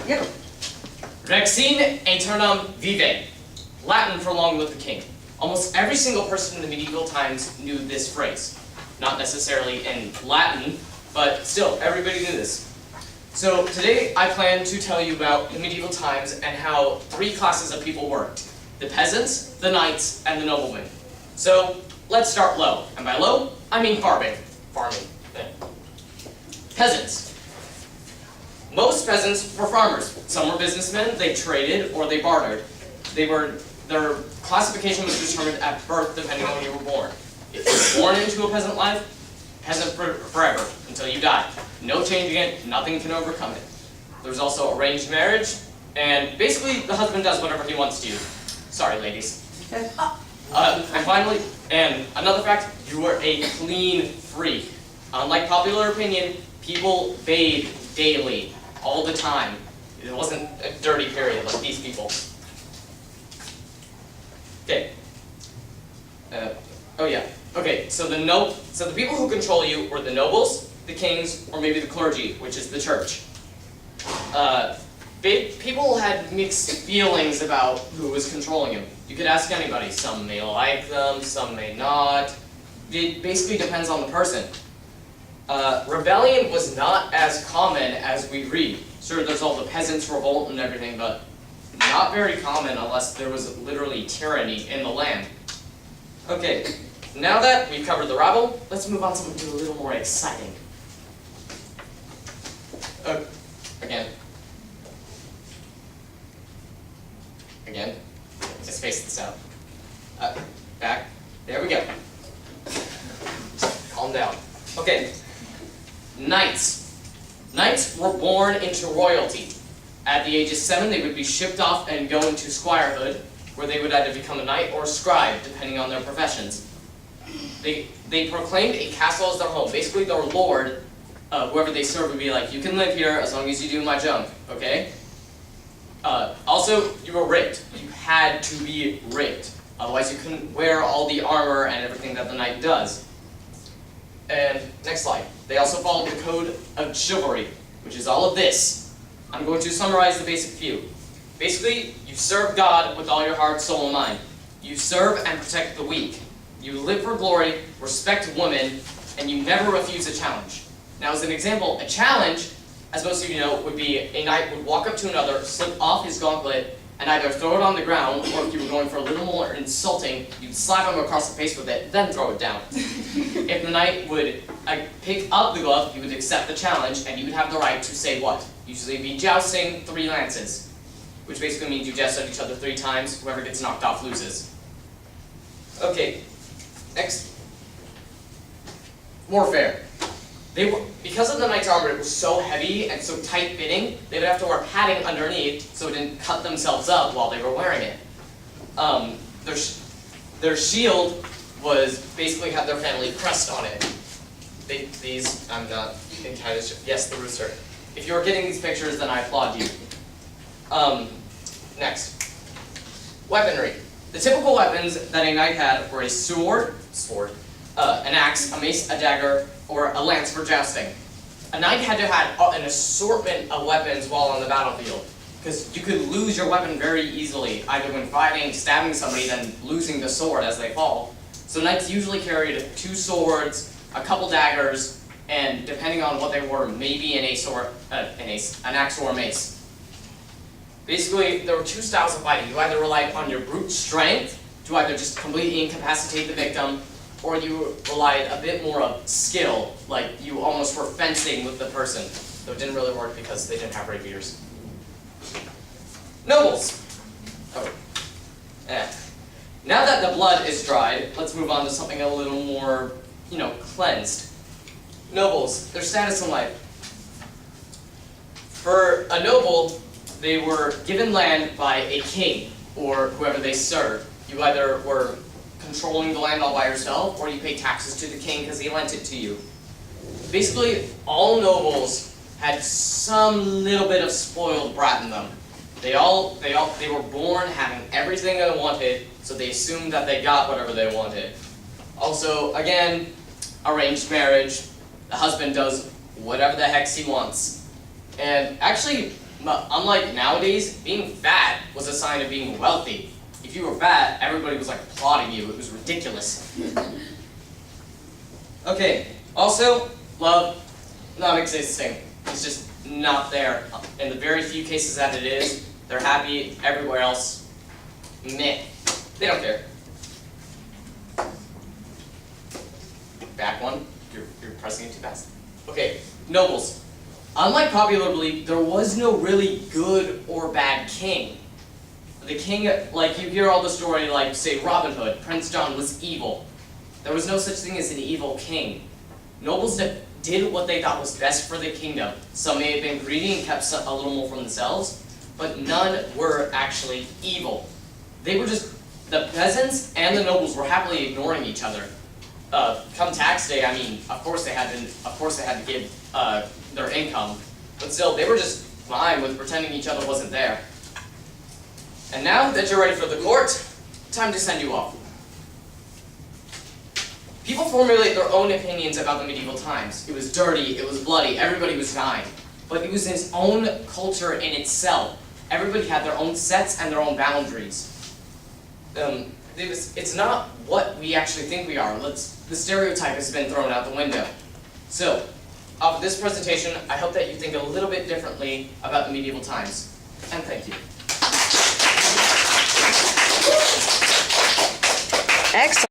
Yep. Rexine aeternam vive, Latin for long live the king. Almost every single person in the medieval times knew this phrase. Not necessarily in Latin, but still, everybody knew this. So today I plan to tell you about the medieval times and how three classes of people worked. The peasants, the knights, and the noblemen. So let's start low, and by low, I mean farming. Peasants. Most peasants were farmers. Some were businessmen, they traded, or they bartered. Their classification was determined at birth depending on when you were born. If you were born into a peasant life, peasant forever, until you die. No changing it, nothing can overcome it. There's also arranged marriage, and basically the husband does whatever he wants to do. Sorry, ladies. Okay. And finally, and another fact, you were a clean freak. Unlike popular opinion, people bathed daily, all the time. It wasn't a dirty period like these people. Okay. Oh yeah. Okay. So the people who control you were the nobles, the kings, or maybe the clergy, which is the church. People had mixed feelings about who was controlling them. You could ask anybody. Some may like them, some may not. It basically depends on the person. Rebellion was not as common as we read. Sure, there's all the peasants' revolt and everything, but not very common unless there was literally tyranny in the land. Okay, now that we've covered the rabble, let's move on to something a little more exciting. Again. Let's space this out. Back. There we go. Calm down. Okay. Knights. Knights were born into royalty. At the age of 7, they would be shipped off and go into squirehood, where they would either become a knight or a scribe, depending on their professions. They proclaimed a castle as their home. Basically, their lord, whoever they served, would be like, you can live here as long as you do my junk, okay? Also, you were raped. You had to be raped. Otherwise, you couldn't wear all the armor and everything that the knight does. And next slide. They also followed the code of chivalry, which is all of this. I'm going to summarize the basic few. Basically, you serve God with all your heart, soul, and mind. You serve and protect the weak. You live for glory, respect women, and you never refuse a challenge. Now, as an example, a challenge, as most of you know, would be a knight would walk up to another, slip off his gauntlet, and either throw it on the ground, or if you were going for a little more insulting, you'd slap him across the face with it, then throw it down. If the knight would pick up the glove, he would accept the challenge, and you would have the right to say what? Usually it'd be jousting 3 lances, which basically means you joust at each other 3 times, whoever gets knocked off loses. Okay, next. Warfare. Because of the knight's armor, it was so heavy and so tight-fitting, they would have to wear padding underneath so it didn't cut themselves up while they were wearing it. Their shield was basically had their family crest on it. I'm not entirely sure. Yes, the rooster. If you're getting these pictures, then I applaud you. Next. Weaponry. The typical weapons that a knight had were a sword, an axe, a mace, a dagger, or a lance for jousting. A knight had to have an assortment of weapons while on the battlefield, because you could lose your weapon very easily, either when fighting, stabbing somebody, then losing the sword as they fall. So knights usually carried 2 swords, a couple daggers, and depending on what they were, maybe an axe or a mace. Basically, there were 2 styles of fighting. You either relied on your brute strength to either just completely incapacitate the victim, or you relied a bit more of skill, like you almost were fencing with the person. Though it didn't really work because they didn't have rapiers. Nobles. Now that the blood is dried, let's move on to something a little more, cleansed. Nobles, their status in life. For a noble, they were given land by a king, or whoever they served. You either were controlling the land all by yourself, or you pay taxes to the king because he lent it to you. Basically, all nobles had some little bit of spoiled brat in them. They were born having everything they wanted, so they assumed that they got whatever they wanted. Also, again, arranged marriage. The husband does whatever the heck he wants. And actually, But unlike nowadays, being fat was a sign of being wealthy. If you were fat, everybody was like applauding you. It was ridiculous. Okay, also, love, not existing. It's just not there. In the very few cases that it is, they're happy. Everywhere else, meh. They don't care. Back one. You're pressing it too fast. Okay, nobles. Unlike popular belief, there was no really good or bad king. The king, like you hear all the story, like say Robin Hood, Prince John was evil. There was no such thing as an evil king. Nobles did what they thought was best for the kingdom. Some may have been greedy and kept a little more for themselves, but none were actually evil. They were just, the peasants and the nobles were happily ignoring each other. Come tax day, I mean, of course they had to give their income, but still, they were just fine with pretending each other wasn't there. And now that you're ready for the court, time to send you off. People formulate their own opinions about the medieval times. It was dirty, it was bloody, everybody was dying. But it was its own culture in itself. Everybody had their own sets and their own boundaries. It's not what we actually think we are. The stereotype has been thrown out the window. So, off of this presentation, I hope that you think a little bit differently about the medieval times. And thank you. Excellent.